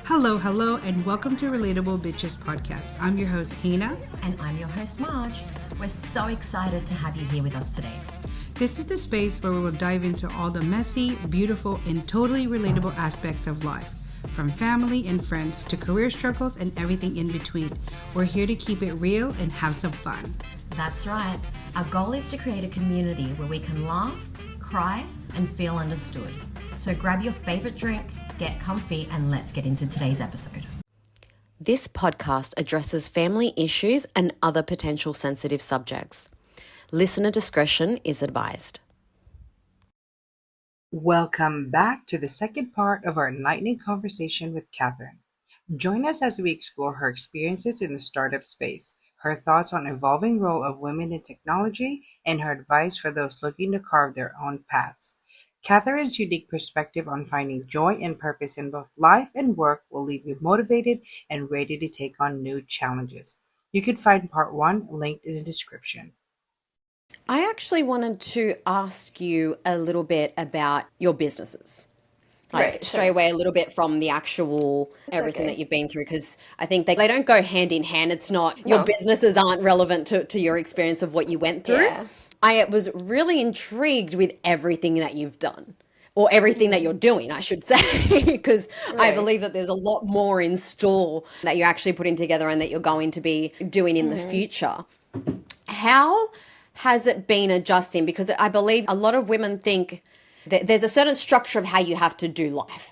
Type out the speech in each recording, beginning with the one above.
Hello, and welcome to Relatable Bitches Podcast. I'm your host, Heinna. And I'm your host, Marj. We're so excited to have you here with us today. This is the space where we will dive into all the messy, beautiful, and totally relatable aspects of life. From family and friends to career struggles and everything in between. We're here to keep it real and have some fun. That's right. Our goal is to create a community where we can laugh, cry, and feel understood. So grab your favorite drink, get comfy, and let's get into today's episode. This podcast addresses family issues and other potential sensitive subjects. Listener discretion is advised. Welcome back to the second part of our enlightening conversation with Catherine. Join us as we explore her experiences in the startup space, her thoughts on evolving role of women in technology, and her advice for those looking to carve their own paths. Catherine's unique perspective on finding joy and purpose in both life and work will leave you motivated and ready to take on new challenges. You can find part 1 linked in the description. I actually wanted to ask you a little bit about your businesses. Stray away a little bit from the actual everything that you've been through, because I think they don't go hand in hand. It's not, your businesses aren't relevant to your experience of what you went through. Yeah. I was really intrigued with everything that you've done, or everything that you're doing, I should say, because I believe that there's a lot more in store that you're actually putting together and that you're going to be doing in the future. How has it been adjusting? Because I believe a lot of women think that there's a certain structure of how you have to do life.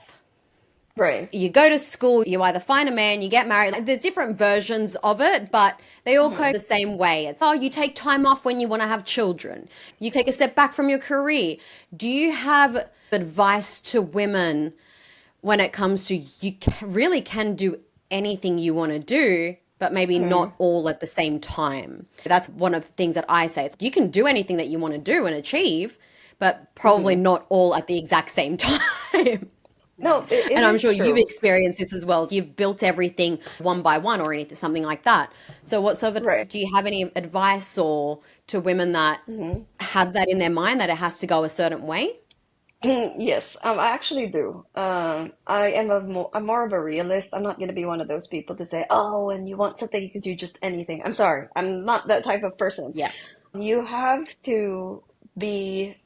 Right. You go to school, you either find a man, you get married. There's different versions of it, but they all go the same way. It's, you take time off when you want to have children. You take a step back from your career. Do you have advice to women when it comes to you really can do anything you want to do, but maybe not all at the same time? That's one of the things that I say. It's, you can do anything that you want to do and achieve, but probably not all at the exact same time. No, and I'm sure you've experienced this as well. You've built everything one by one or anything, something like that. So what sort of, do you have any advice or to women that have that in their mind, that it has to go a certain way? Yes, I actually do. I'm more of a realist. I'm not going to be one of those people to say, oh, and you want something, you can do just anything. I'm sorry. I'm not that type of person. Yeah. You have to be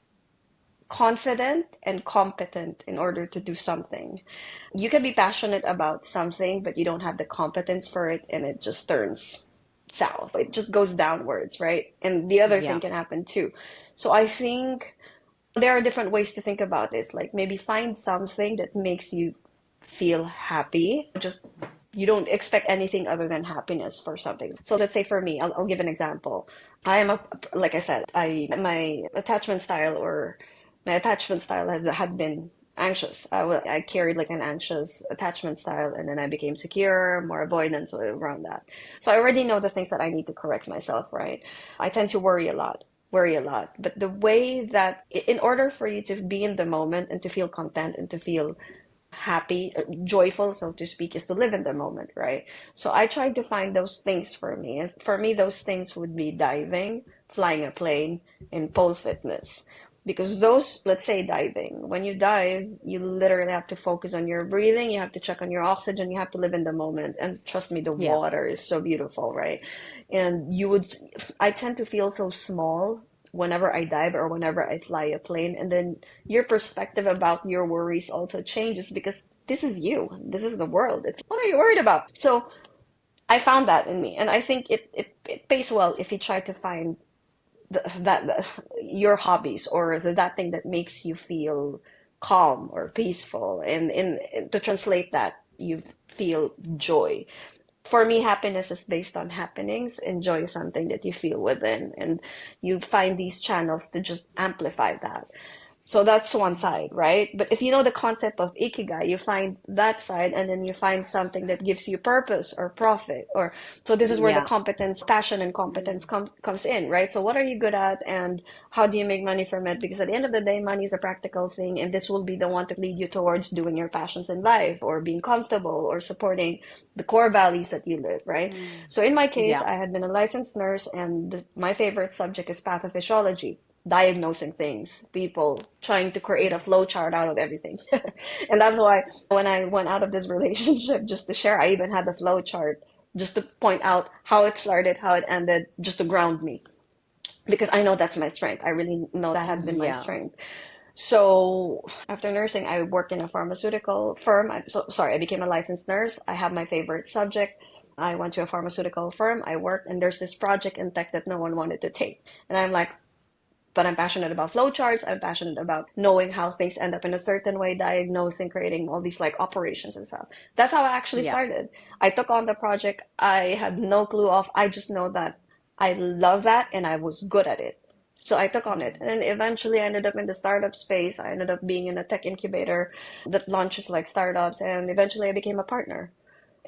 confident and competent in order to do something. You can be passionate about something, but you don't have the competence for it, and it just turns south. It just goes downwards, right? And the other thing can happen too. So I think there are different ways to think about this. Like maybe find something that makes you feel happy. Just you don't expect anything other than happiness for something. So let's say for me, I'll give an example. Like I said, my attachment style had been anxious. I carried like an anxious attachment style, and then I became secure, more avoidant, so around that. So I already know the things that I need to correct myself, right? I tend to worry a lot. But the way that, in order for you to be in the moment and to feel content and to feel happy, joyful, so to speak, is to live in the moment, right? So I tried to find those things for me. And for me, those things would be diving, flying a plane, and pole fitness. Because those, let's say diving, when you dive, you literally have to focus on your breathing, you have to check on your oxygen, you have to live in the moment. And trust me, the water is so beautiful, right? And I tend to feel so small whenever I dive or whenever I fly a plane. And then your perspective about your worries also changes, because this is you, this is the world. What are you worried about? So I found that in me. And I think it pays well if you try to find your hobbies or that thing that makes you feel calm or peaceful, and to translate that, you feel joy. For me, happiness is based on happenings, and joy is something that you feel within, and you find these channels to just amplify that. So that's one side, right? But if you know the concept of ikigai, you find that side, and then you find something that gives you purpose or profit. So this is where the passion and competence comes in, right? So what are you good at, and how do you make money from it? Because at the end of the day, money is a practical thing, and this will be the one to lead you towards doing your passions in life, or being comfortable, or supporting the core values that you live, right? So in my case, I had been a licensed nurse, and my favorite subject is pathophysiology. diagnosing things, people trying to create a flow chart out of everything. And that's why when I went out of this relationship, just to share, I even had the flow chart just to point out how it started, how it ended, just to ground me. Because I know that's my strength. I really know that has been my Yeah. strength. So after nursing, I worked in a pharmaceutical firm. I became a licensed nurse. I have my favorite subject. I went to a pharmaceutical firm. I worked, and there's this project in tech that no one wanted to take. And I'm like, but I'm passionate about flowcharts. I'm passionate about knowing how things end up in a certain way, diagnosing, creating all these like operations and stuff. That's how I actually Yeah. started. I took on the project. I had no clue of, I just know that I love that and I was good at it. So I took on it. And eventually I ended up in the startup space. I ended up being in a tech incubator that launches like startups. And eventually I became a partner.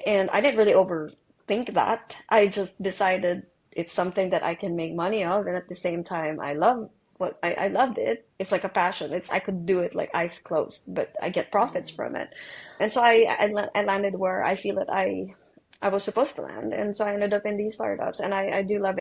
And I didn't really overthink that. I just decided it's something that I can make money of. And at the same time, I loved it. It's like a passion. I could do it like eyes closed, but I get profits from it. And so I landed where I feel that I was supposed to land. And so I ended up in these startups, and I do love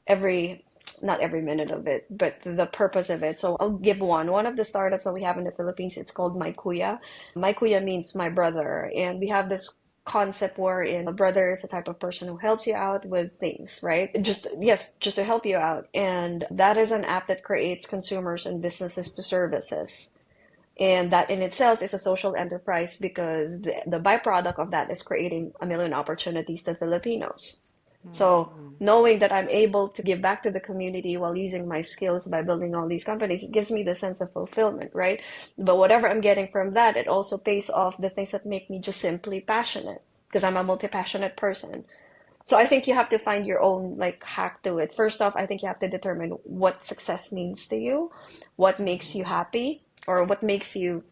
not every minute of it, but the purpose of it. So I'll give one of the startups that we have in the Philippines. It's called mykuya. Mykuya means my brother. And we have this concept wherein a brother is the type of person who helps you out with things, right? Just to help you out. And that is an app that creates consumers and businesses to services. And that in itself is a social enterprise because the byproduct of that is creating a million opportunities to Filipinos. So knowing that I'm able to give back to the community while using my skills by building all these companies, it gives me the sense of fulfillment, right? But whatever I'm getting from that, it also pays off the things that make me just simply passionate because I'm a multi-passionate person. So I think you have to find your own like hack to it. First off, I think you have to determine what success means to you, what makes you happy, or what gives you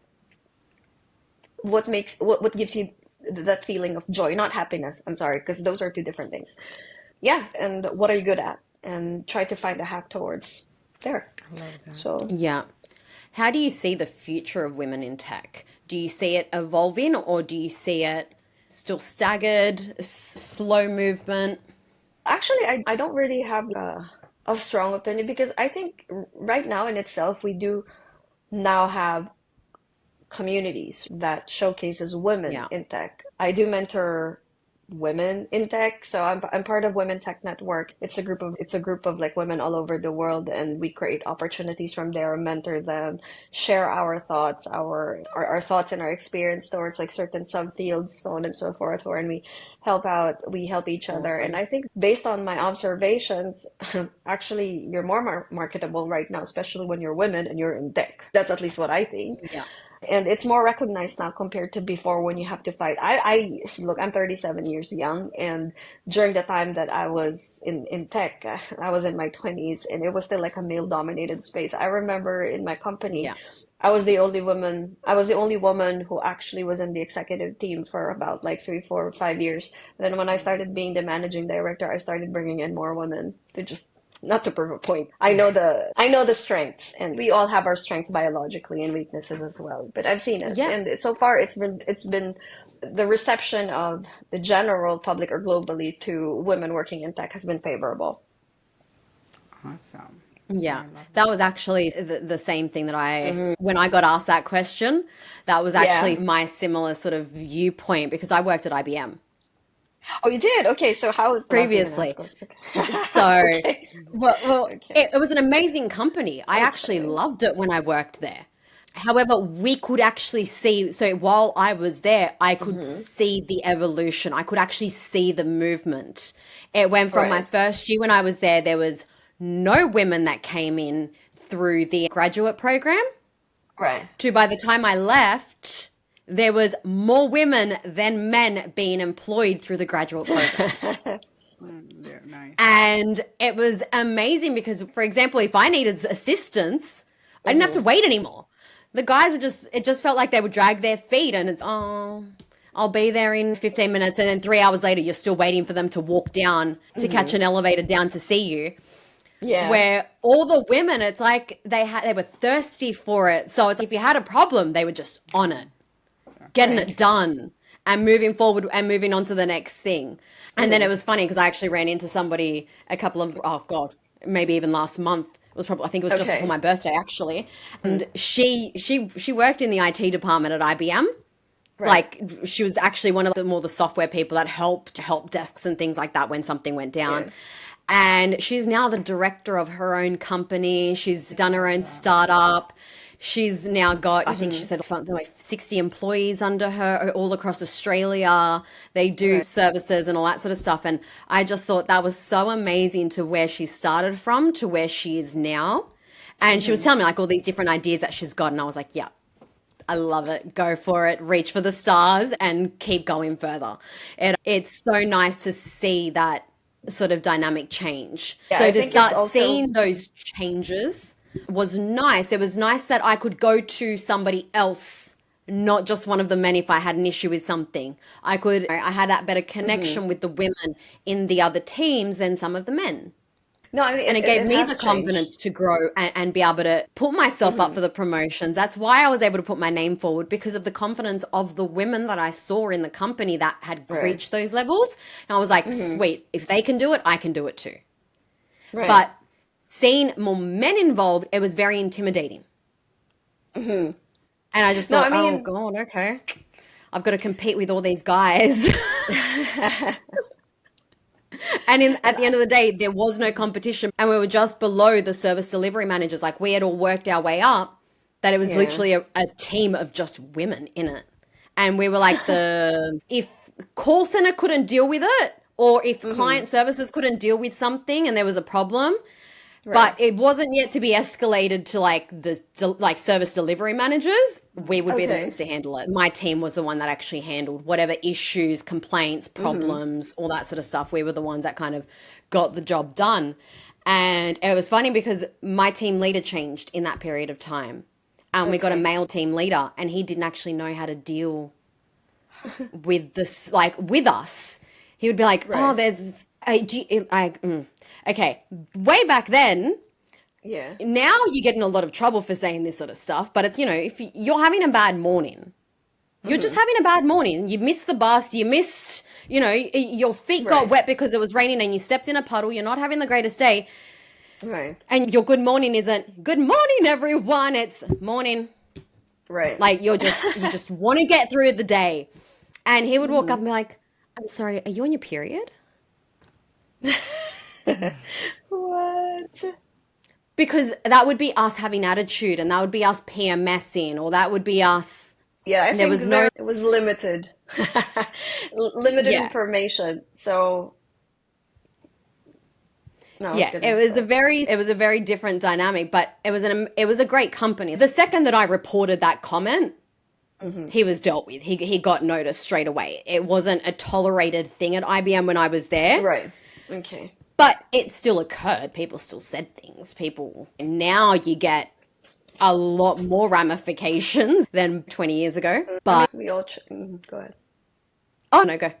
that feeling of joy, not happiness. I'm sorry, because those are two different things. Yeah, and what are you good at? And try to find a hack towards there. I love that. So Yeah. How do you see the future of women in tech? Do you see it evolving, or do you see it still staggered, slow movement? actually, I don't really have a strong opinion because I think right now in itself, we do now have communities that showcases women Yeah. in tech. I do mentor women in tech, so I'm part of WomenTech network. It's a group of like women all over the world, and we create opportunities from there, mentor them, share our thoughts, our thoughts and our experience towards like certain subfields, so on and so forth, wherein we help each other. And Awesome. I think based on my observations, actually you're more marketable right now, especially when you're women and you're in tech. That's at least what I think. Yeah. And it's more recognized now compared to before when you have to fight. I look, I'm 37 years young, and during the time that I was in tech, I was in my 20s, and it was still like a male-dominated space. I remember in my company, Yeah. I was the only woman who actually was in the executive team for about like 3, 4, 5 years. Then when I started being the managing director, I started bringing in more women to just not to prove a point. I know the strengths, and we all have our strengths biologically and weaknesses as well. But I've seen it, Yeah. and so far it's been the reception of the general public or globally to women working in tech has been favorable. Awesome. Yeah, I love that that. was actually the same thing that when I got asked that question, that was actually Yeah. my similar sort of viewpoint because I worked at IBM Oh, you did? Okay, so how is not to even previously. ask us. So, Okay. well, Okay. it was an amazing company. I actually Okay. loved it when I worked there. However, we could actually see, so while I was there, I could Hmm. see the evolution. I could actually see the movement. It went from my Right. first year when I was there was no women that came in through the graduate program, Right. to by the time I left, there was more women than men being employed through the graduate programs. Yeah, nice. And it was amazing because, for example, if I needed assistance, I didn't have to Hmm. wait anymore. The guys were it just felt like they would drag their feet and oh, I'll be there in 15 minutes. And then 3 hours later, you're still waiting for them to walk down to catch Hmm. an elevator down to see you. Yeah. Where all the women, it's like they were thirsty for it. So it's like if you had a problem, they were just on it, getting Right. it done and moving forward and moving on to the next thing. And then it Hmm. was funny because I actually ran into somebody a couple of, oh God, maybe even last month. was probably, I think it was just Okay. before my birthday actually. And she worked in the IT department at IBM. Right. Like she was actually one of the software people that helped help desks and things like that when something went down. Yeah. And she's now the director of her own company. She's done her own startup. She's now got, I think she said something like 60 employees under her all across Australia. They do services and all that sort of stuff. And I just thought that was so amazing to where she started from to where she is now. And she was telling me like all these different ideas that she's got. And I was like, yeah, I love it. Go for it. Reach for the stars and keep going further. It's so nice to see that sort of dynamic change. Yeah, So I to think start it's also- seeing those changes was nice. It was nice that I could go to somebody else, not just one of the men if I had an issue with something. I had that better connection with the women in the other teams than some of the men. No, I mean, And it gave me has the changed. confidence to grow and be able to put myself up for the promotions. That's why I was able to put my name forward, because of the confidence of the women that I saw in the company that had reached those levels. And I was like, sweet, if they can do it, I can do it too. Right. But seeing more men involved, it was very intimidating. And I just thought, oh God, okay. I've got to compete with all these guys. And at the end of the day, there was no competition. And we were just below the service delivery managers. Like we had all worked our way up, that it was literally a team of just women in it. And we were like if call center couldn't deal with it, or if client services couldn't deal with something and there was a problem, but it wasn't yet to be escalated to like the service delivery managers, we would be the ones to handle it. My team was the one that actually handled whatever issues, complaints, problems, all that sort of stuff. We were the ones that kind of got the job done. And it was funny because my team leader changed in that period of time. And we got a male team leader, and he didn't actually know how to deal with this, like with us. He would be like, oh, there's okay, way back then, now you get in a lot of trouble for saying this sort of stuff, but it's, if you're having a bad morning, you're just having a bad morning. You missed the bus, you missed, your feet got wet because it was raining and you stepped in a puddle, you're not having the greatest day. Right. And your good morning isn't, good morning, everyone, it's morning. Right. Like you just want to get through the day. And he would walk up and be like, I'm sorry, are you on your period? What? Because that would be us having attitude, and that would be us PMSing, or that would be us. Yeah, I think was it was limited. Limited information. So no, it was a very different dynamic, but it was a great company. The second that I reported that comment, he was dealt with. He got noticed straight away. It wasn't a tolerated thing at IBM when I was there. Right. Okay. But it still occurred. People still said things. Now you get a lot more ramifications than 20 years ago. But we all go ahead. Oh no, go.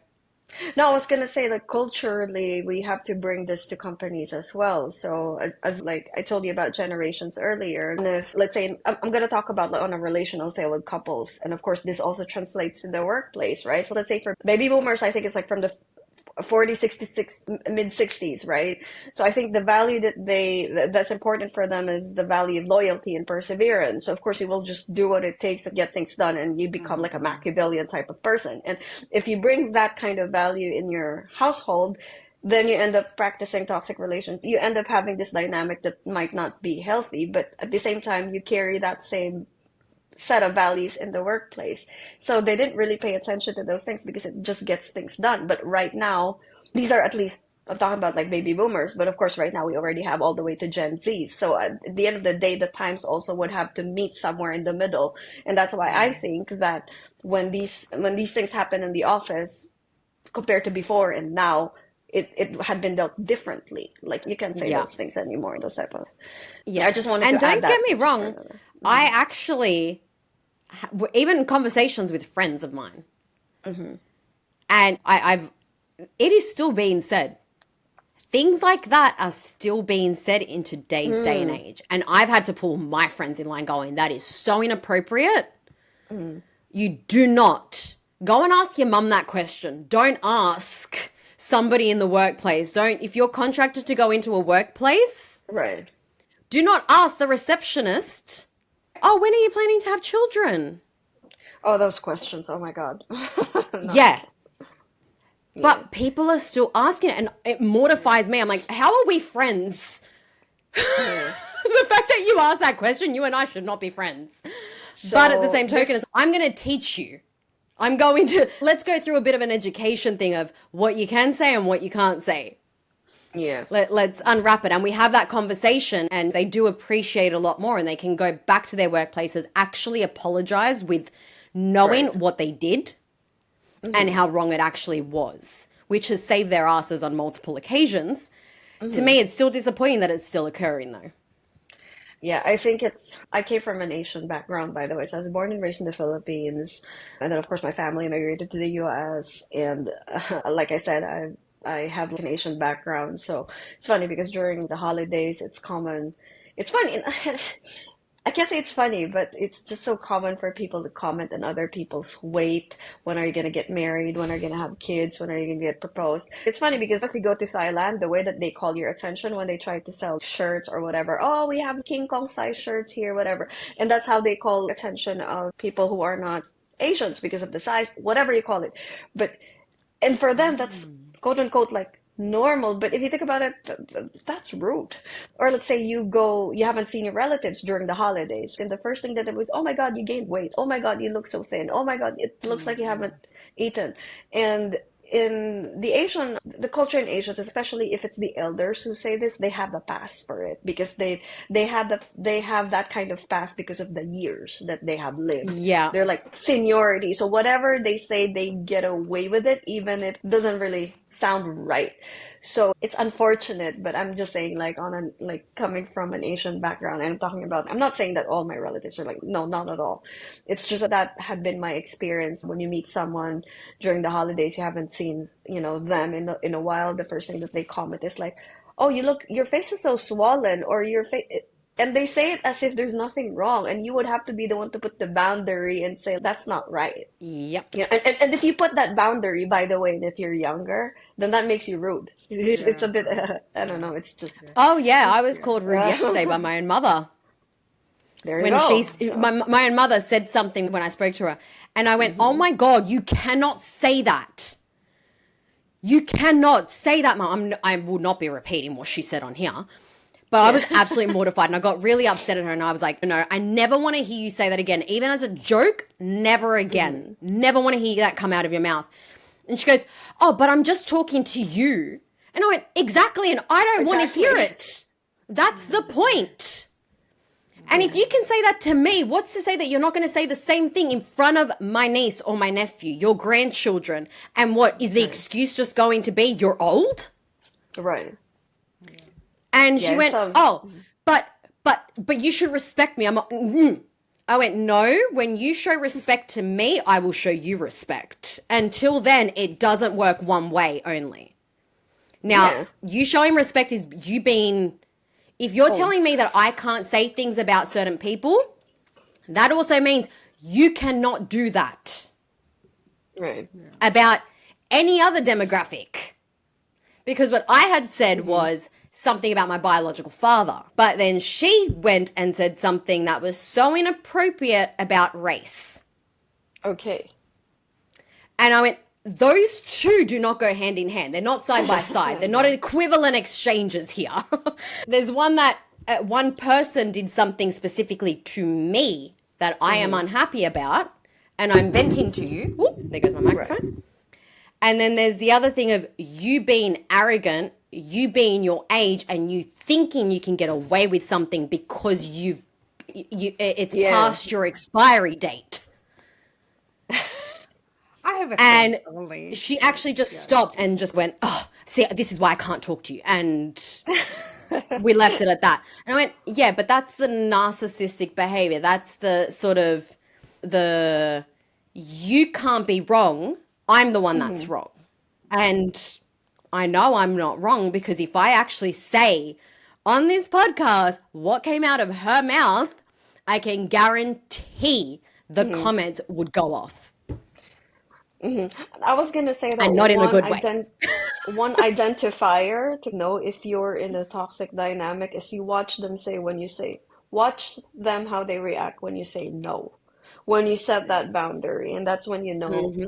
No, I was gonna say that culturally we have to bring this to companies as well. So as like I told you about generations earlier, and if let's say I'm gonna talk about on a relational say with couples, and of course this also translates to the workplace, right? So let's say for baby boomers, I think it's like from the 40, 66, mid 60s, right? So I think the value that's important for them is the value of loyalty and perseverance. So of course you will just do what it takes to get things done, and you become like a Machiavellian type of person. And if you bring that kind of value in your household, then you end up practicing toxic relations. You end up having this dynamic that might not be healthy, but at the same time you carry that same set of values in the workplace. So they didn't really pay attention to those things because it just gets things done. But right now, these are at least, I'm talking about like baby boomers, but of course right now we already have all the way to Gen Z. So at the end of the day, the times also would have to meet somewhere in the middle. And that's why I think that when these things happen in the office compared to before and now, it had been dealt differently. Like you can't say those things anymore, those type of. Yeah, I just wanted and to add don't get that me wrong, I actually even conversations with friends of mine, and it is still being said. Things like that are still being said in today's day and age, and I've had to pull my friends in line, going, "That is so inappropriate. You do not go and ask your mum that question. Don't ask somebody in the workplace. If you're contracted to go into a workplace, Right. Do not ask the receptionist, oh, when are you planning to have children? Oh, those questions. Oh my God. No. Yeah. But Yeah. people are still asking it, and it mortifies me. I'm like, how are we friends? Yeah. The fact that you asked that question, you and I should not be friends. But at the So same token, this, I'm going to teach you. Let's go through a bit of an education thing of what you can say and what you can't say. yeah. Let's unwrap it. And we have that conversation, and they do appreciate a lot more, and they can go back to their workplaces, actually apologize with knowing Right. what they did and how wrong it actually was, which has saved their asses on multiple occasions. To me, it's still disappointing that it's still occurring, though. Yeah, I came from an Asian background, by the way. So I was born and raised in the Philippines. And then, of course, my family immigrated to the US. And like I said, I have an Asian background. So it's funny because during the holidays, it's common. It's funny. I can't say it's funny, but it's just so common for people to comment on other people's weight. When are you going to get married? When are you going to have kids? When are you going to get proposed? It's funny because if you go to Thailand, the way that they call your attention when they try to sell shirts or whatever, oh, we have King Kong size shirts here, whatever. And that's how they call attention of people who are not Asians because of the size, whatever you call it. But and for them, that's quote unquote like normal. But if you think about it, that's rude. Or let's say you haven't seen your relatives during the holidays, and the first thing that it was, oh my God, you gained weight. Oh my God, you look so thin. Oh my God, it looks like you haven't eaten. And in the culture in Asia, especially if it's the elders who say this, they have a pass for it because they have that kind of pass because of the years that they have lived. Yeah. They're like seniority. So whatever they say, they get away with it, even if it doesn't really sound right. So it's unfortunate, but I'm just saying, like coming from an Asian background, and I'm not saying that all my relatives are like, no, not at all. It's just that had been my experience. When you meet someone during the holidays, you haven't seen, them in a while. The first thing that they comment is like, oh, your face is so swollen, or your face. And they say it as if there's nothing wrong, and you would have to be the one to put the boundary and say that's not right. Yep. Yeah, and if you put that boundary, by the way, and if you're younger, then that makes you rude. It's a bit, I don't know, it's just, Oh, yeah. I was called rude yesterday by my own mother. there you When go. my own mother said something when I spoke to her, and I went, oh my God, you cannot say that. You cannot say that, Mom. I will not be repeating what she said on here. But I was absolutely mortified, and I got really upset at her, and I was like, no, I never want to hear you say that again. Even as a joke, never again. Never want to hear that come out of your mouth. And she goes, oh, but I'm just talking to you. And I went, exactly, and I don't want to hear it. That's the point. And if you can say that to me, what's to say that you're not going to say the same thing in front of my niece or my nephew, your grandchildren? And what is the excuse just going to be? You're old? Right. And Yeah, she went, oh, but you should respect me. I went, no, when you show respect to me, I will show you respect. Until then, it doesn't work one way only. Now, you showing respect is you being, if you're telling me that I can't say things about certain people, that also means you cannot do that. Right. About any other demographic. Because what I had said was something about my biological father. But then she went and said something that was so inappropriate about race. Okay. And I went, those two do not go hand in hand. They're not side by side. They're not equivalent exchanges here. There's one that one person did something specifically to me that I am unhappy about, and I'm venting to you. Ooh, there goes my microphone. Right. And then there's the other thing of you being arrogant, you being your age, and you thinking you can get away with something because it's past your expiry date. I have a And thing only. she actually just stopped and just went, oh, see, this is why I can't talk to you. And we left it at that. And I went, yeah, but that's the narcissistic behavior. That's the sort of you can't be wrong. I'm the one that's wrong. And I know I'm not wrong because if I actually say on this podcast what came out of her mouth, I can guarantee the comments would go off. I was gonna say that, and not in a good way. one identifier to know if you're in a toxic dynamic is you watch them watch them how they react when you say no, when you set that boundary, and that's when you know. Hmm.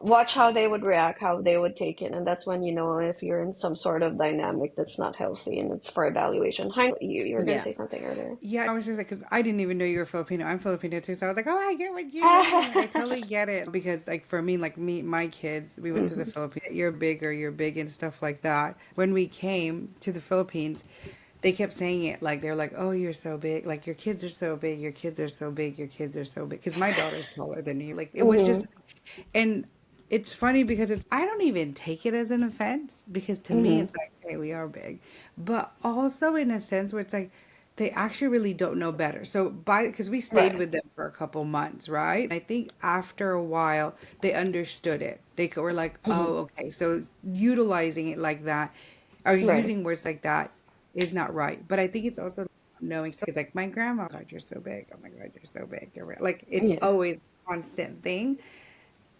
Watch how they would react, how they would take it, and that's when you know if you're in some sort of dynamic that's not healthy, and it's for evaluation. Heinz, you were gonna Yeah. say something earlier. Yeah, I was just like, because I didn't even know you were Filipino. I'm Filipino too, so I was like, oh, I get what you mean. Like, I totally get it. Because like for me, like my kids, we went to the Hmm. Philippines. You're big and stuff like that. When we came to the Philippines, they kept saying it like they're like, oh, you're so big. Like your kids are so big. Your kids are so big. Your kids are so big. Because my daughter's taller than you. Like it was just, Hmm. and it's funny because I don't even take it as an offense because to me Hmm. it's like, hey, we are big, but also in a sense where it's like they actually really don't know better. So because we stayed Right. with them for a couple months, right? I think after a while they understood it. They were like, Hmm. oh, okay, so utilizing it like that or Right. using words like that is not right. But I think it's also knowing because like my grandma, God, you're so big. Oh my God, you're so big. Like it's Yeah. always a constant thing.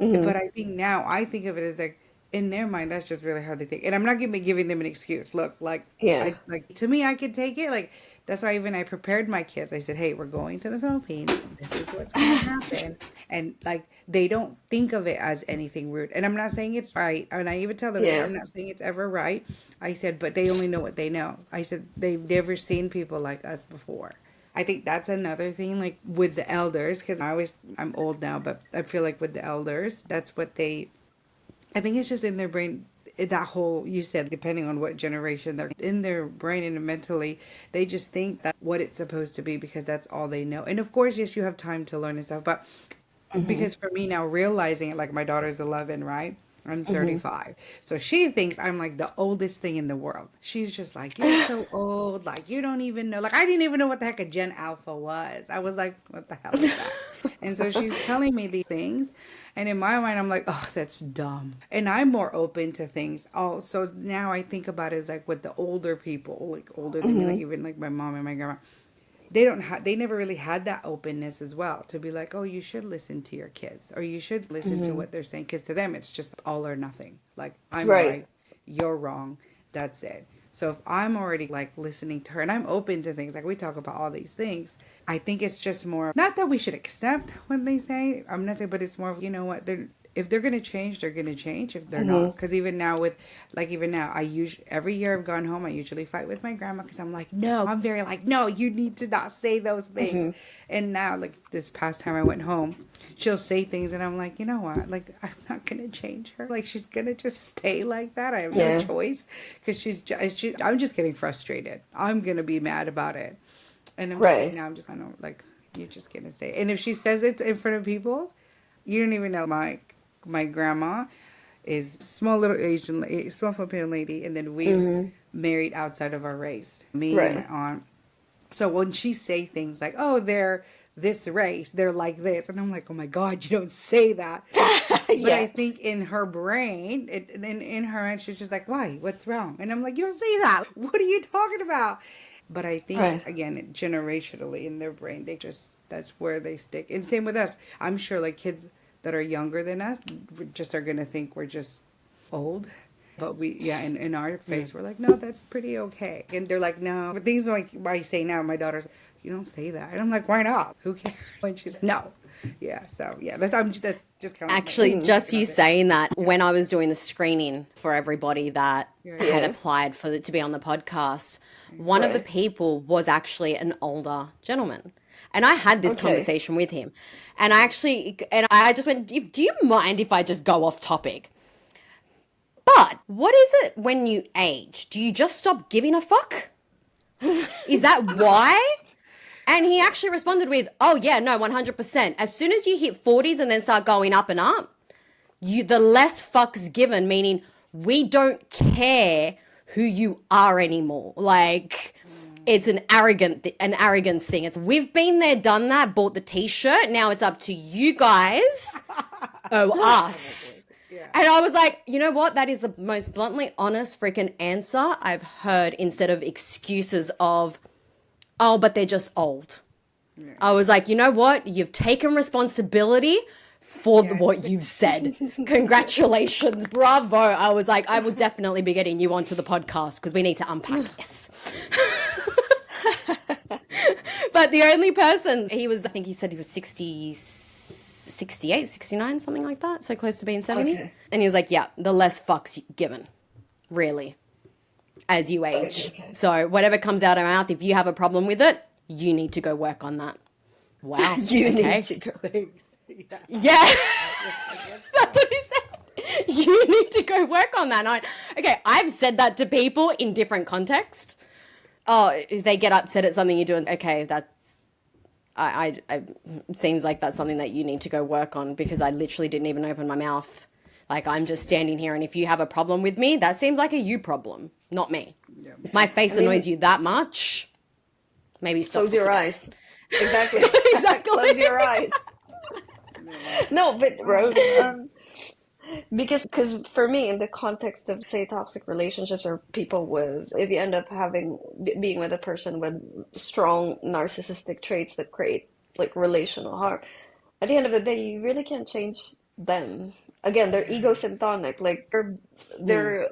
Hmm. But I think now I think of it as like in their mind that's just really how they think. And I'm not giving them an excuse. Look, like Yeah. I like to me I could take it. Like that's why even I prepared my kids. I said, "Hey, we're going to the Philippines. This is what's going to happen." And like they don't think of it as anything rude. And I'm not saying it's right. And I even tell them Yeah. I'm not saying it's ever right. I said, "But they only know what they know." I said they've never seen people like us before. I think that's another thing, like with the elders, because I'm old now, but I feel like with the elders, that's what I think it's just in their brain, that whole, you said, depending on what generation they're in their brain and mentally, they just think that's what it's supposed to be because that's all they know. And of course, yes, you have time to learn and stuff, but Hmm. because for me now realizing it, like my daughter's 11, right? I'm Hmm. 35. So she thinks I'm like the oldest thing in the world. She's just like, you're so old. Like, you don't even know. Like, I didn't even know what the heck a Gen Alpha was. I was like, what the hell is that? And so she's telling me these things. And in my mind, I'm like, oh, that's dumb. And I'm more open to things. Also, now I think about it as like with the older people, like older than me, like Hmm. even like my mom and my grandma they never really had that openness as well to be like, oh, you should listen to your kids or you should listen to Hmm. what they're saying because to them it's just all or nothing. Like I'm Right. right, you're wrong, that's it. So if I'm already like listening to her and I'm open to things, like we talk about all these things, I think it's just more not that we should accept what they say. I'm not saying, but it's more of, you know what, they're if they're going to change, they're going to change. If they're not, Hmm. because even now with, like even now, I usually every year I've gone home, I usually fight with my grandma because I'm like, no, I'm very like, no, you need to not say those things. Hmm. And now, like this past time I went home, she'll say things, and I'm like, you know what? Like I'm not going to change her. Like she's going to just stay like that. I have no Yeah. choice because I'm just getting frustrated. I'm going to be mad about it, and I'm just like, Right. now I'm just gonna like, you're just gonna say it. And if she says it in front of people, you don't even know my grandma is small little small Filipino lady, and then we've Hmm. married outside of our race, me and my Right. aunt. So when she say things like, "Oh, they're this race, they're like this," and I'm like, "Oh my God, you don't say that." But I Yeah. think in her brain, in her mind, she's just like, "Why? What's wrong?" And I'm like, "You don't say that. What are you talking about?" But I think Right. again, generationally in their brain, they just that's where they stick. And same with us. I'm sure like kids that are younger than us just are gonna think we're just old. But we, yeah, in our face, we're like, no, that's pretty okay. And they're like, no. But things like I say now, my daughter's, you don't say that. And I'm like, why not? Who cares? And she's like, no. Yeah, so yeah, that's just kind of like my Actually, Hmm. just perspective you of it. saying that, Yeah, when I was doing the screening for everybody that yeah, yeah. had Yeah. applied to be on the podcast, one of the Right. people was actually an older gentleman. And I had this Okay. conversation with him. And I just went, do you mind if I just go off topic? But what is it when you age? Do you just stop giving a fuck? Is that why? And he actually responded with, oh, yeah, no, 100%. As soon as you hit 40s and then start going up and up, the less fucks given, meaning we don't care who you are anymore. Like, it's an arrogance thing. It's we've been there, done that, bought the t-shirt. Now it's up to you guys, oh us. Yeah. And I was like, you know what? That is the most bluntly honest freaking answer I've heard, instead of excuses of, oh, but they're just old. Yeah. I was like, you know what? You've taken responsibility for what you've said. Congratulations. Bravo. I was like, I will definitely be getting you onto the podcast because we need to unpack this. But the only person, I think he said he was 60, 68, 69, something like that. So close to being 70. Okay. And he was like, yeah, the less fucks given, really, as you age. Okay. So whatever comes out of my mouth, if you have a problem with it, you need to go work on that. Wow. You need to go. Yeah. That's what he said. You need to go work on that. Okay, I've said that to people in different contexts. Oh, if they get upset at something you're doing, okay, that's, it seems like that's something that you need to go work on because I literally didn't even open my mouth. Like, I'm just standing here, and if you have a problem with me, that seems like a you problem, not me. Yeah. If my face annoys you that much, maybe stop. Close your eyes. Exactly. Exactly. Close your eyes. No, but Rose, because for me, in the context of, say, toxic relationships or people with, if you end up being with a person with strong narcissistic traits that create like relational harm, at the end of the day, you really can't change them. Again, they're egosyntonic, like they're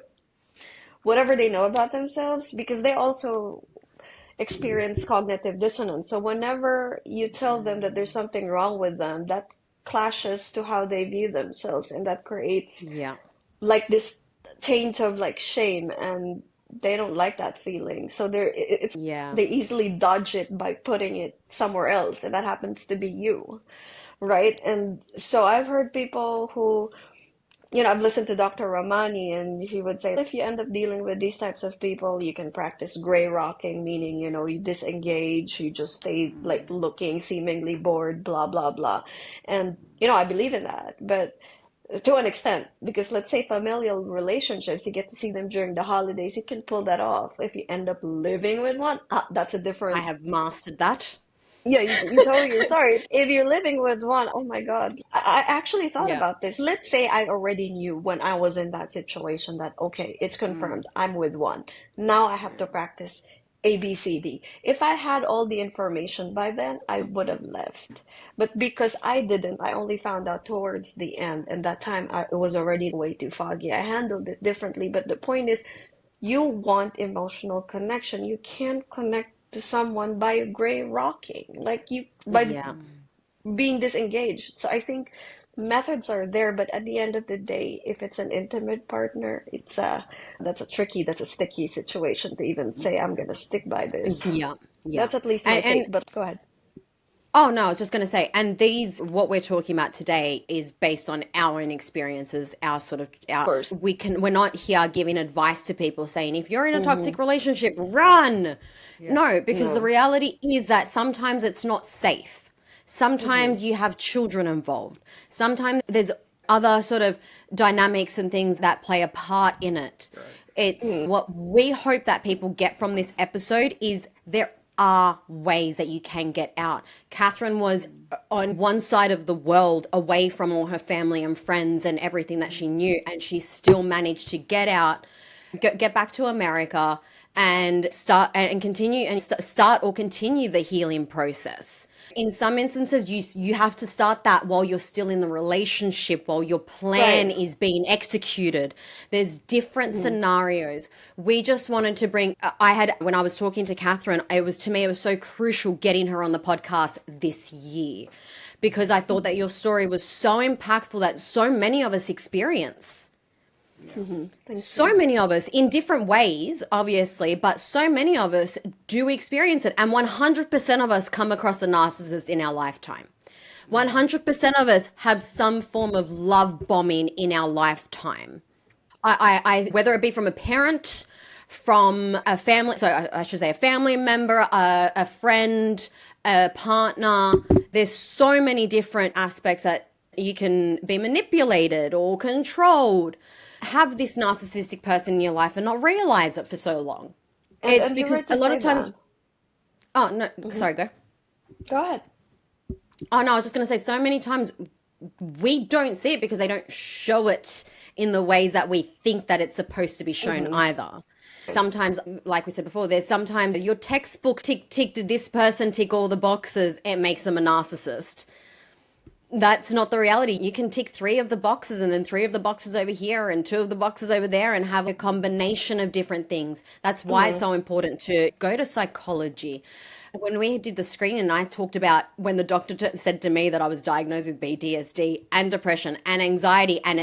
whatever they know about themselves, because they also experience cognitive dissonance. So whenever you tell them that there's something wrong with them, that clashes to how they view themselves, and that creates like this taint of like shame, and they don't like that feeling. So they easily dodge it by putting it somewhere else, and that happens to be you, right? And so I've heard people who, I've listened to Dr. Ramani, and he would say, if you end up dealing with these types of people, you can practice gray rocking, meaning, you disengage, you just stay like looking, seemingly bored, blah, blah, blah. And, I believe in that, but to an extent, because let's say familial relationships, you get to see them during the holidays, you can pull that off. If you end up living with one, that's a different... I have mastered that. Yeah, you totally, sorry. If you're living with one, oh my God. I actually thought about this. Let's say I already knew when I was in that situation that, okay, it's confirmed, I'm with one. Now I have to practice A, B, C, D. If I had all the information by then, I would have left. But because I didn't, I only found out towards the end. And that time it was already way too foggy. I handled it differently. But the point is, you want emotional connection. You can't connect to someone by gray rocking, by being disengaged. So I think methods are there, but at the end of the day, if it's an intimate partner, that's a sticky situation to even say, I'm gonna stick by this. Yeah. That's at least my take, but go ahead. Oh, no, I was just going to say, and what we're talking about today is based on our own experiences, we're not here giving advice to people saying, if you're in a toxic relationship, run. Yeah. No, because the reality is that sometimes it's not safe. Sometimes you have children involved. Sometimes there's other sort of dynamics and things that play a part in it. Right. It's what we hope that people get from this episode is there are ways that you can get out. Catherine was on one side of the world away from all her family and friends and everything that she knew, and she still managed to get out, get back to America and start and continue the healing process. In some instances, you have to start that while you're still in the relationship, while your plan is being executed. There's different scenarios. We just wanted to when I was talking to Catherine, it was so crucial getting her on the podcast this year, because I thought that your story was so impactful that so many of us experience. So many of us in different ways, obviously, but so many of us do experience it. And 100% of us come across a narcissist in our lifetime. 100% of us have some form of love bombing in our lifetime. I whether it be from a parent, from a family, so I should say a family member, a friend, a partner. There's so many different aspects that you can be manipulated or controlled. Have this narcissistic person in your life and not realize it for so long. It's because a lot of times... Oh, no, sorry, go. Go ahead. Oh, no, I was just going to say so many times we don't see it because they don't show it in the ways that we think that it's supposed to be shown either. Sometimes, like we said before, there's sometimes your textbook tick, did this person tick all the boxes? It makes them a narcissist. That's not the reality. You can tick 3 of the boxes and then 3 of the boxes over here and 2 of the boxes over there and have a combination of different things. That's why it's so important to go to psychology. When we did the screening, I talked about when the doctor said to me that I was diagnosed with PTSD and depression and anxiety, and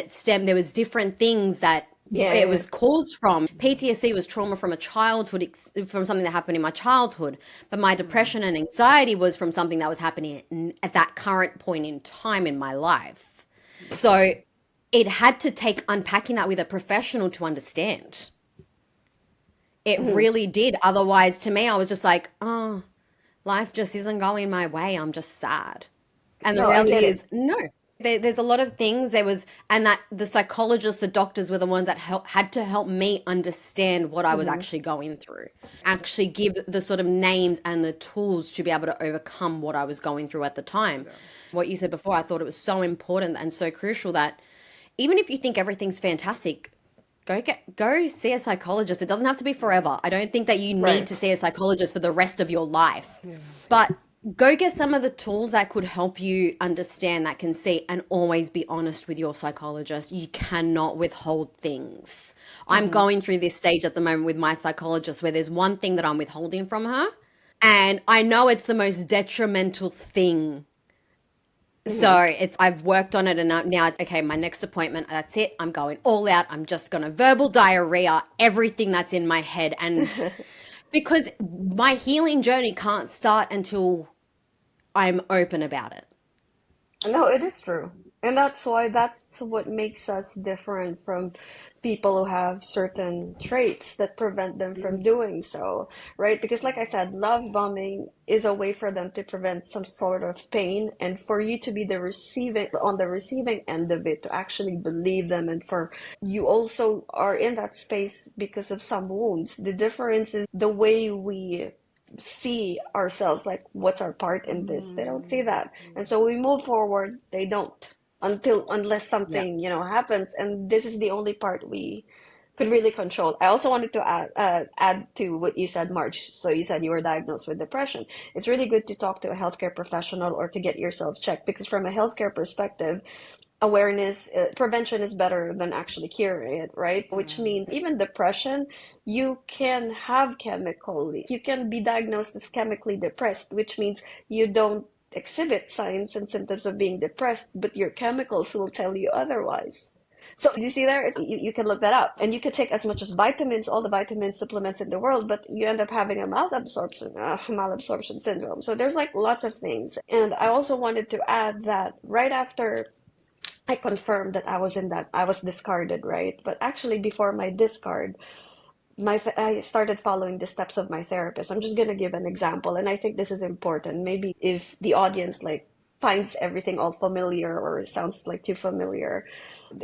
there was different things that it was caused from. PTSD was trauma from a childhood, from something that happened in my childhood. But my depression and anxiety was from something that was happening at that current point in time in my life. So it had to take unpacking that with a professional to understand. It really did. Otherwise, to me, I was just like, oh, life just isn't going my way. I'm just sad. And the No, I get reality it. is, no. There's a lot of things and that the psychologists, the doctors were the ones that had to help me understand what I was actually going through, actually give the sort of names and the tools to be able to overcome what I was going through at the time. Yeah. What you said before, I thought it was so important and so crucial that even if you think everything's fantastic, go see a psychologist. It doesn't have to be forever. I don't think that you need to see a psychologist for the rest of your life. Yeah. But go get some of the tools that could help you understand, that can see, and always be honest with your psychologist. You cannot withhold things. I'm going through this stage at the moment with my psychologist where there's one thing that I'm withholding from her, and I know it's the most detrimental thing. So I've worked on it, and now it's okay. My next appointment, that's it. I'm going all out. I'm just going to verbal diarrhea everything that's in my head. And because my healing journey can't start until I'm open about it. No, it is true. And that's what makes us different from people who have certain traits that prevent them from doing so, right? Because like I said, love bombing is a way for them to prevent some sort of pain, and for you to be on the receiving end of it, to actually believe them, and for you also are in that space because of some wounds. The difference is the way we see ourselves, like what's our part in this. They don't see that, and so we move forward. They don't, unless something happens, and this is the only part we could really control. I also wanted to add to what you said, Marj. So you said you were diagnosed with depression. It's really good to talk to a healthcare professional or to get yourself checked, because from a healthcare perspective, awareness, prevention is better than actually curing it, right? Which means even depression, you can be diagnosed as chemically depressed, which means you don't exhibit signs and symptoms of being depressed, but your chemicals will tell you otherwise. So you see there, you can look that up, and you can take as much as vitamins, all the vitamin supplements in the world, but you end up having a malabsorption syndrome. So there's like lots of things. And I also wanted to add that right after I confirmed that I was discarded, right? But actually, before my discard, I started following the steps of my therapist. I'm just gonna give an example, and I think this is important. Maybe if the audience finds everything all familiar or sounds like too familiar,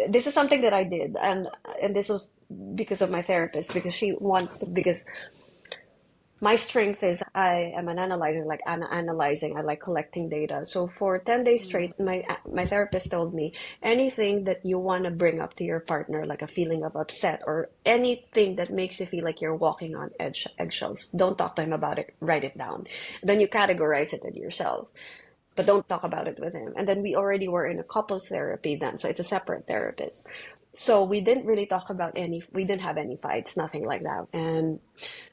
this is something that I did, and this was because of my therapist, because my strength is I am an analyzer, like analyzing. I like collecting data. So for 10 days straight, my therapist told me, anything that you want to bring up to your partner, like a feeling of upset or anything that makes you feel like you're walking on eggshells, don't talk to him about it. Write it down. Then you categorize it in yourself, but don't talk about it with him. And then we already were in a couples therapy then, so it's a separate therapist. So we didn't really talk about we didn't have any fights, nothing like that. And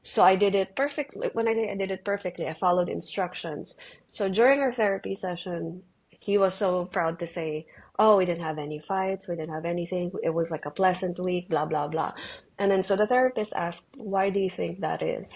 so I did it perfectly. When I say I did it perfectly, I followed instructions. So during our therapy session, he was so proud to say, oh, we didn't have any fights, we didn't have anything. It was like a pleasant week, blah, blah, blah. And then so the therapist asked, why do you think that is?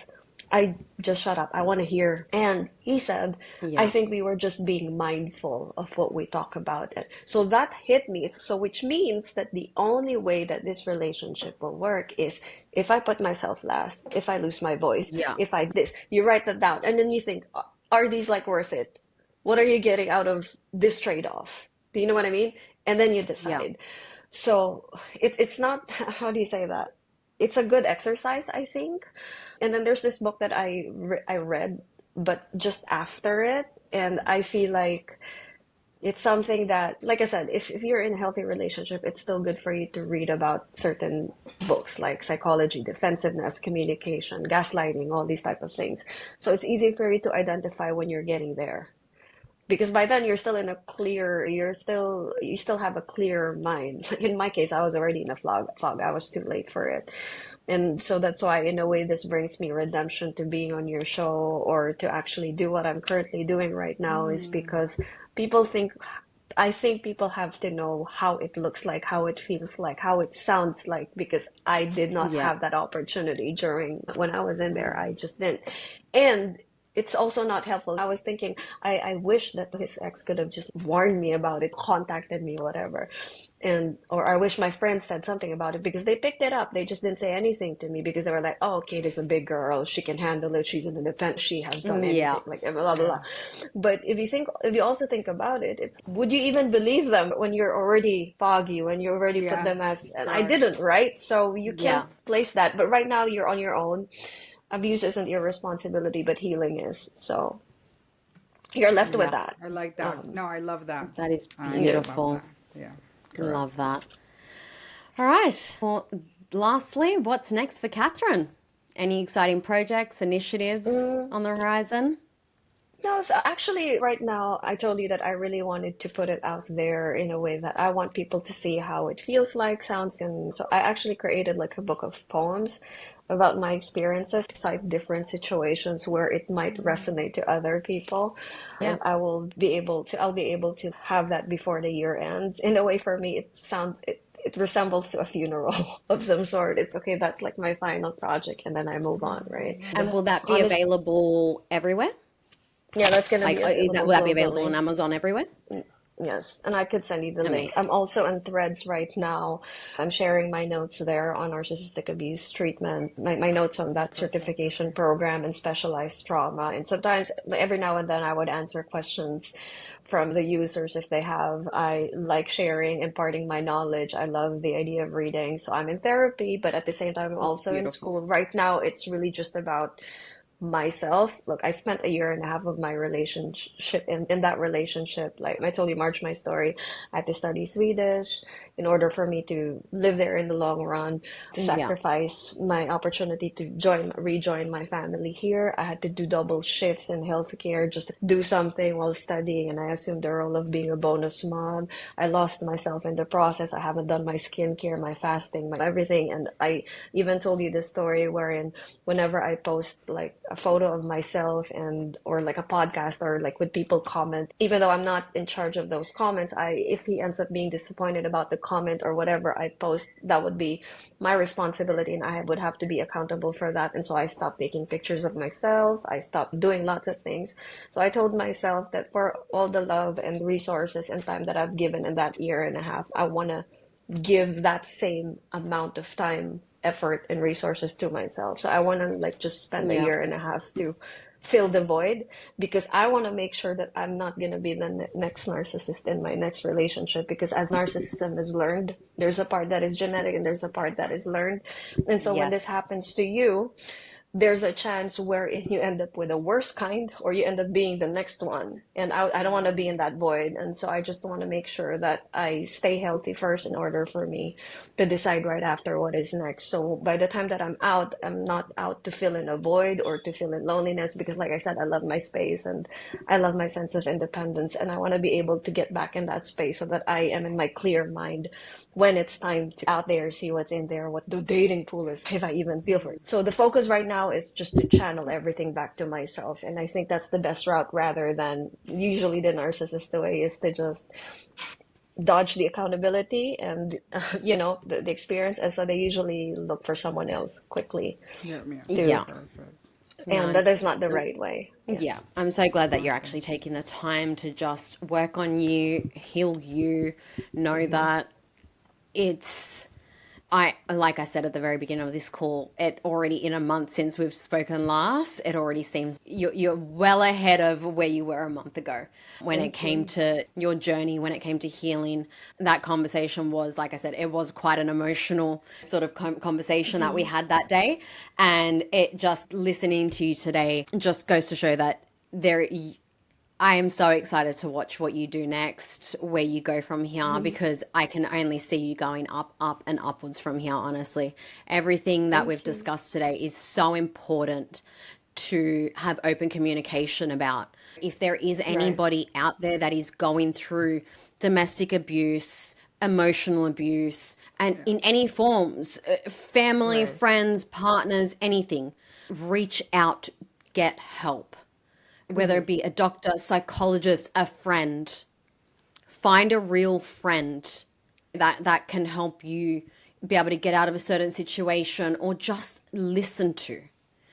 I just shut up. I want to hear. And he said, I think we were just being mindful of what we talk about. So that hit me. So which means that the only way that this relationship will work is if I put myself last, if I lose my voice, if I this, you write that down. And then you think, are these worth it? What are you getting out of this trade-off? Do you know what I mean? And then you decide. So it's not, how do you say that? It's a good exercise, I think. And then there's this book that I read, but just after it, and I feel like it's something that, like I said, if you're in a healthy relationship, it's still good for you to read about certain books like psychology, defensiveness, communication, gaslighting, all these type of things. So it's easy for you to identify when you're getting there. because by then you still have a clear mind. In my case, I was already in a fog. I was too late for it. And so that's why, in a way, this brings me redemption to being on your show, or to actually do what I'm currently doing right now, is because people think, I think people have to know how it looks like, how it feels like, how it sounds like, because I did not Yeah. have that opportunity during when I was in there. I just didn't. And it's also not helpful. I was thinking, I wish that his ex could have just warned me about it, contacted me, whatever. And or I wish my friends said something about it, because they picked it up. They just didn't say anything to me, because they were like, "Oh, Kate is a big girl. She can handle it. She's in the defense. She has done Yeah. anything." Like blah blah blah. But if you also think about it, it's, would you even believe them when you're already foggy, when you already put them as, and I didn't, right? So you can't Yeah. place that. But right now you're on your own. Abuse isn't your responsibility, but healing is. So you're left with Yeah. that. I like that. No, I love that. That is I love beautiful. that. Yeah, Love correct. that. All right. Well, lastly, what's next for Catherine? Any exciting projects, initiatives Mm, on the horizon? No, so actually, right now, I told you that I really wanted to put it out there in a way that I want people to see how it feels like, sounds, and so I actually created like a book of poems about my experiences, to cite different situations where it might resonate to other people, Yeah. and I'll be able to have that before the year ends. In a way, for me, it resembles to a funeral of some sort. It's okay, that's like my final project, and then I move on, right? And will that be Honest, available everywhere? yeah, that's gonna Like, be will available that be available on globally. Amazon everywhere? Yes, and I could send you the link. Amazing. I'm also on Threads right now. I'm sharing my notes there on narcissistic abuse treatment, my notes on that certification program and specialized trauma. And sometimes, every now and then, I would answer questions from the users if they have. I like sharing, imparting my knowledge. I love the idea of reading. So I'm in therapy, but at the same time, I'm That's also in beautiful. school. Right now, it's really just about myself. Look, I spent a year and a half of my relationship in that relationship. Like I told you, March, my story, I had to study Swedish in order for me to live there in the long run, to Yeah. sacrifice my opportunity to rejoin my family here. I had to do double shifts in healthcare just to do something while studying, and I assumed the role of being a bonus mom. I lost myself in the process. I haven't done my skincare, my fasting, my everything. And I even told you this story wherein whenever I post like a photo of myself, and or like a podcast, or like when people comment, even though I'm not in charge of those comments, if he ends up being disappointed about the comment or whatever I post, that would be my responsibility, and I would have to be accountable for that. And so I stopped taking pictures of myself. I stopped doing lots of things. So I told myself that for all the love and resources and time that I've given in that year and a half, I want to give that same amount of time, effort, and resources to myself. So I want to like just spend a Yeah. year and a half to fill the void, because I want to make sure that I'm not going to be the next narcissist in my next relationship, because as narcissism is learned, there's a part that is genetic and there's a part that is learned. And so when this Yes. happens to you, there's a chance where you end up with a worse kind, or you end up being the next one. And I don't want to be in that void. And so I just want to make sure that I stay healthy first in order for me to decide right after what is next. So by the time that I'm out, I'm not out to fill in a void or to fill in loneliness, because like I said, I love my space and I love my sense of independence. And I want to be able to get back in that space so that I am in my clear mind when it's time to out there, see what's in there, what the dating pool is, if I even feel for it. So the focus right now is just to channel everything back to myself. And I think that's the best route, rather than usually the narcissist way is to just dodge the accountability and, the experience. And so they usually look for someone else quickly Yeah, yeah. to, Yeah. Perfect. and No. that is not the right way. Yeah. Yeah, I'm so glad that you're actually taking the time to just work on you, heal you, know that it's like I said at the very beginning of this call, it already in a month since we've spoken last, it already seems you're well ahead of where you were a month ago when it Thank came you. to your journey, when it came to healing. That conversation was, like I said, it was quite an emotional sort of conversation that we had that day. And it just listening to you today just goes to show that I am so excited to watch what you do next, where you go from here, because I can only see you going up, up, and upwards from here, honestly. Everything that we've Thank you. discussed today is so important to have open communication about. If there is anybody out there that is going through domestic abuse, emotional abuse, and in any forms, family, friends, partners, anything, reach out, get help. Whether it be a doctor, psychologist, a friend, find a real friend that can help you be able to get out of a certain situation, or just listen to.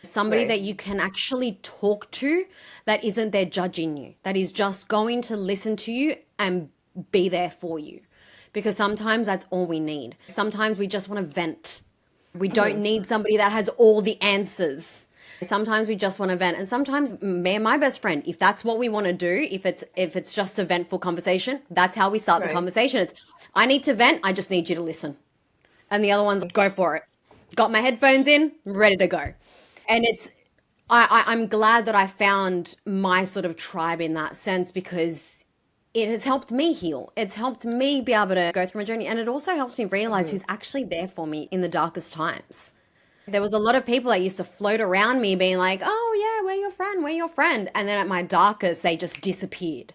Somebody that you can actually talk to that isn't there judging you, that is just going to listen to you and be there for you. Because sometimes that's all we need. Sometimes we just want to vent. We don't need somebody that has all the answers. Sometimes we just want to vent. And sometimes me and my best friend, if that's what we want to do, if it's just a ventful conversation, that's how we start the conversation. It's, I need to vent, I just need you to listen. And the other one's, go for it. Got my headphones in, ready to go. And I'm glad that I found my sort of tribe in that sense, because it has helped me heal. It's helped me be able to go through my journey. And it also helps me realize who's actually there for me in the darkest times. There was a lot of people that used to float around me being like, oh yeah, we're your friend, we're your friend. And then at my darkest, they just disappeared.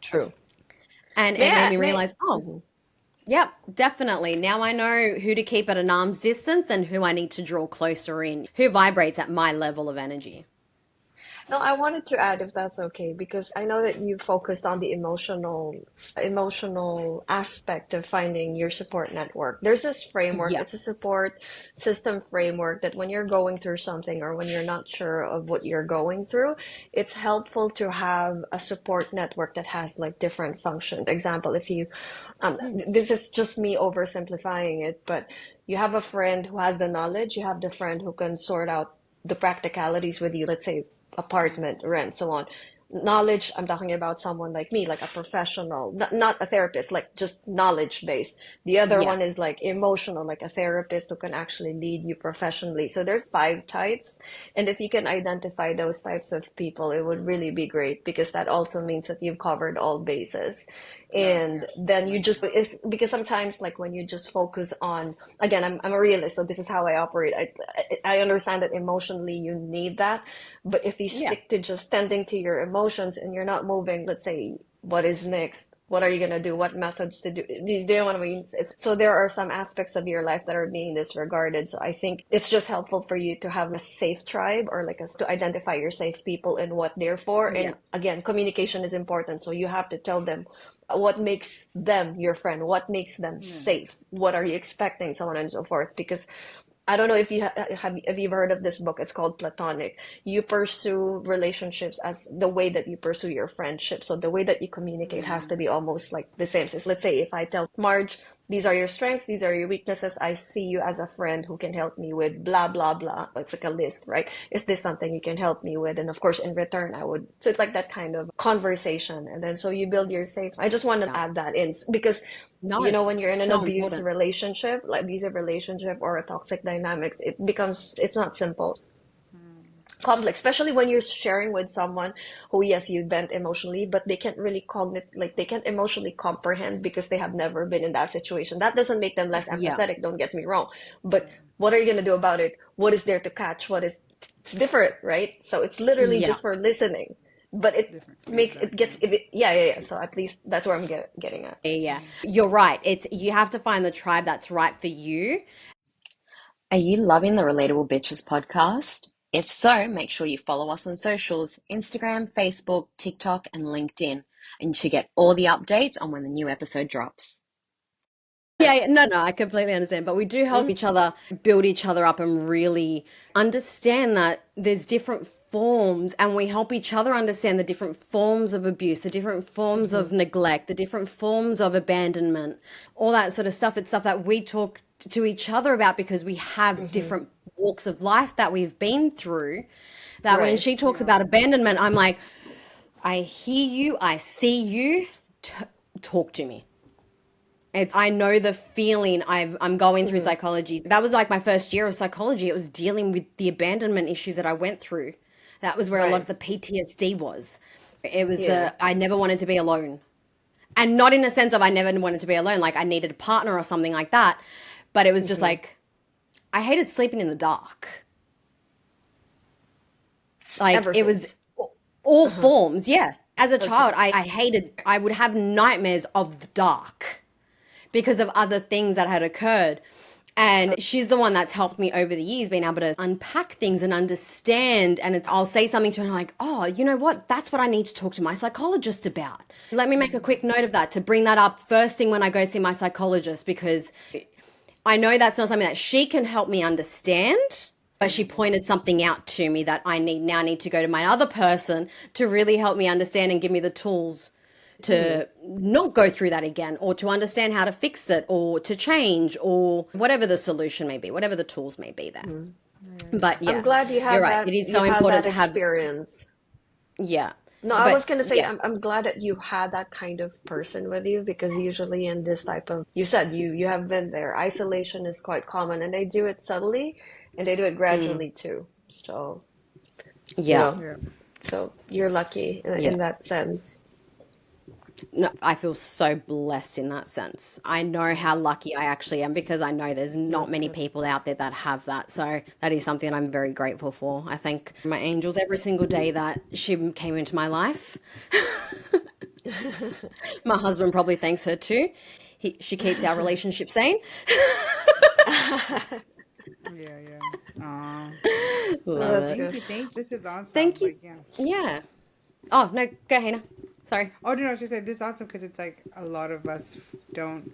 True. And it made me realize, yep, definitely. Now I know who to keep at an arm's distance and who I need to draw closer in, who vibrates at my level of energy. No, I wanted to add, if that's okay, because I know that you focused on the emotional aspect of finding your support network. There's this framework, it's a support system framework that when you're going through something, or when you're not sure of what you're going through, it's helpful to have a support network that has like different functions. Example, if you, this is just me oversimplifying it, but you have a friend who has the knowledge, you have the friend who can sort out the practicalities with you, let's say apartment rent, so on. Knowledge, I'm talking about someone like me, like a professional, not a therapist, like just knowledge based. The other one is like emotional, like a therapist who can actually lead you professionally. So there's 5 types, and if you can identify those types of people, it would really be great, because that also means that you've covered all bases. And then you just, it's because sometimes like when you just focus on, again, I'm a realist, so this is how I operate. I understand that emotionally you need that, but if you stick to just tending to your emotions and you're not moving, let's say, what is next? What are you going to do? What methods to do? Do you know what I mean? So there are some aspects of your life that are being disregarded. So I think it's just helpful for you to have a safe tribe, or like to identify your safe people and what they're for. And again, communication is important. So you have to tell them what makes them your friend, what makes them safe, what are you expecting, so on and so forth. Because I don't know if you have you heard of this book. It's called Platonic. You pursue relationships as the way that you pursue your friendship. So the way that you communicate has to be almost like the same. So let's say if I tell Marj, these are your strengths, these are your weaknesses, I see you as a friend who can help me with blah, blah, blah. It's like a list, right? Is this something you can help me with? And of course, in return, I would. So it's like that kind of conversation. And then so you build your safe. I just want to add that in, because you know, when you're in an abusive relationship or a toxic dynamics, it's not simple. Complex, especially when you're sharing with someone who, yes, you vent emotionally, but they can't really they can't emotionally comprehend because they have never been in that situation. That doesn't make them less empathetic, don't get me wrong. But what are you going to do about it? What is there to catch? It's different, right? So it's literally just for listening. But it makes it gets So at least that's where I'm getting at. Yeah, you're right. You have to find the tribe that's right for you. Are you loving the Relatable Bitches podcast? If so, make sure you follow us on socials: Instagram, Facebook, TikTok, and LinkedIn, and to get all the updates on when the new episode drops. Yeah, no, I completely understand. But we do help each other build each other up and really understand that there's different forms, and we help each other understand the different forms of abuse, the different forms of neglect, the different forms of abandonment, all that sort of stuff. It's stuff that we talk to each other about because we have different walks of life that we've been through. That when she talks about abandonment, I'm like, I hear you, I see you, talk to me. I know the feeling. I'm going through psychology. That was like my first year of psychology. It was dealing with the abandonment issues that I went through. That was where a lot of the PTSD was. It was I never wanted to be alone. And not in a sense of I never wanted to be alone, like I needed a partner or something like that. But it was just like, I hated sleeping in the dark. Like Ever it was since. all forms. Yeah. As a child, I would have nightmares of the dark because of other things that had occurred. And she's the one that's helped me over the years, being able to unpack things and understand. And I'll say something to her like, oh, you know what? That's what I need to talk to my psychologist about. Let me make a quick note of that to bring that up first thing when I go see my psychologist, because I know that's not something that she can help me understand, but she pointed something out to me that I need to go to my other person to really help me understand and give me the tools to not go through that again, or to understand how to fix it, or to change, or whatever the solution may be, whatever the tools may be there. But yeah, I'm glad you you're had right. that. It is You so had important that to have, experience. yeah. No, I was But gonna say yeah, I'm glad that you had that kind of person with you, because usually in this type of, you said you have been there. Isolation is quite common, and they do it subtly and they do it gradually too. So, you yeah, know, so you're lucky yeah. in that sense. No, I feel so blessed in that sense. I know how lucky I actually am, because I know there's not many people out there that have that. So that is something that I'm very grateful for. I thank my angels every single day that she came into my life. My husband probably thanks her too. She keeps our relationship sane. Yeah, yeah. Aw. Love That's it. good. Thank you. This is awesome. Thank you. Like, yeah. Yeah. Oh, no, go, Hannah. Sorry. Oh, no, I was just saying, this is awesome because it's like a lot of us don't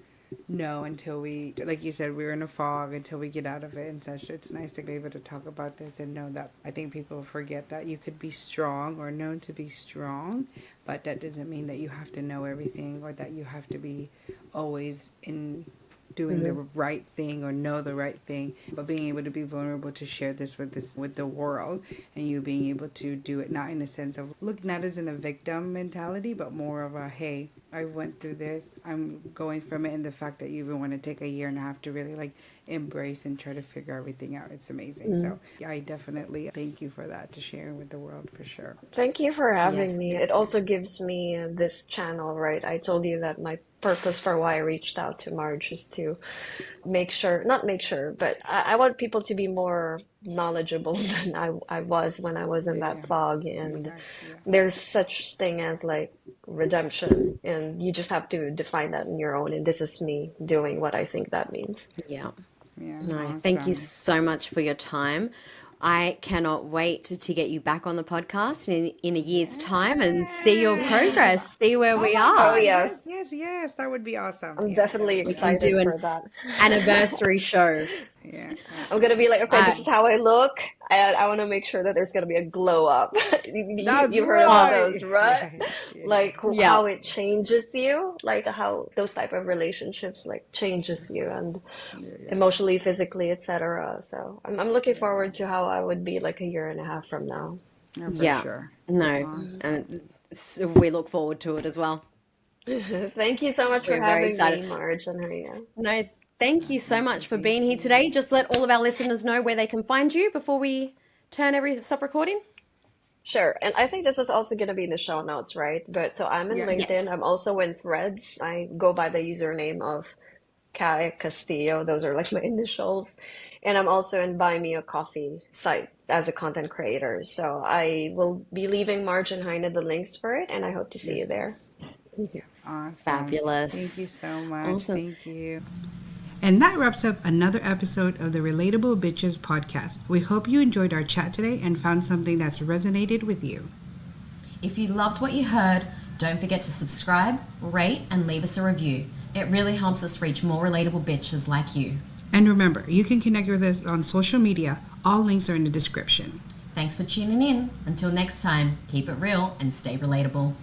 know until we, like you said, we're in a fog until we get out of it and such. It's nice to be able to talk about this and know that. I think people forget that you could be strong or known to be strong, but that doesn't mean that you have to know everything or that you have to be always in doing the right thing or know the right thing, but being able to be vulnerable to share this with the world, and you being able to do it not in a sense of look, not as in a victim mentality, but more of a, hey, I went through this, I'm going from it, and the fact that you even want to take a year and a half to really like embrace and try to figure everything out, it's amazing. So I definitely thank you for that, to share with the world, for sure. Thank you for having Yes. me. It also gives me this channel, right? I told you that my purpose for why I reached out to Marj is to not make sure, but I want people to be more knowledgeable than I was when I was in that Yeah, fog. And exactly. Yeah. there's such thing as like redemption, and you just have to define that in your own. And this is me doing what I think that means. Yeah. Yeah, No, thank you awesome. so much for your time. I cannot wait to get you back on the podcast in a year's time and see your Yes. progress, see where Oh we my Oh, are. God. Yes, yes. yes, yes. That would be awesome. I'm Yeah, that definitely would We be can excited do awesome. an for that. anniversary show. Yeah, I'm gonna be like, okay, this Uh, is how I look, and I want to make sure that there's gonna be a glow up. that's You've heard about oh, those, right. right? Yeah, yeah. Like yeah, how it changes you, like how those type of relationships like changes you, and Yeah, emotionally, physically, etc. So I'm looking forward to how I would be like a year and a half from now. yeah, for yeah. sure. No, Awesome. and we look forward to it as well. Thank you so much for We're very having excited. me, Marj and Hannah. No, thank you so Thank you. much for Thank being here you. today. Just let all of our listeners know where they can find you before we stop recording. Sure. And I think this is also going to be in the show notes, right? But so I'm in Yeah. LinkedIn. Yes. I'm also in Threads. I go by the username of Castillo. Those are like my initials. And I'm also in Buy Me a Coffee site as a content creator. So I will be leaving Marj and Heinna the links for it, and I hope to see Yes, you there. please. Yeah. Awesome. Thank you Fabulous. so much. Awesome. Thank you. And that wraps up another episode of the Relatable Bitches podcast. We hope you enjoyed our chat today and found something that's resonated with you. If you loved what you heard, don't forget to subscribe, rate, and leave us a review. It really helps us reach more relatable bitches like you. And remember, you can connect with us on social media. All links are in the description. Thanks for tuning in. Until next time, keep it real and stay relatable.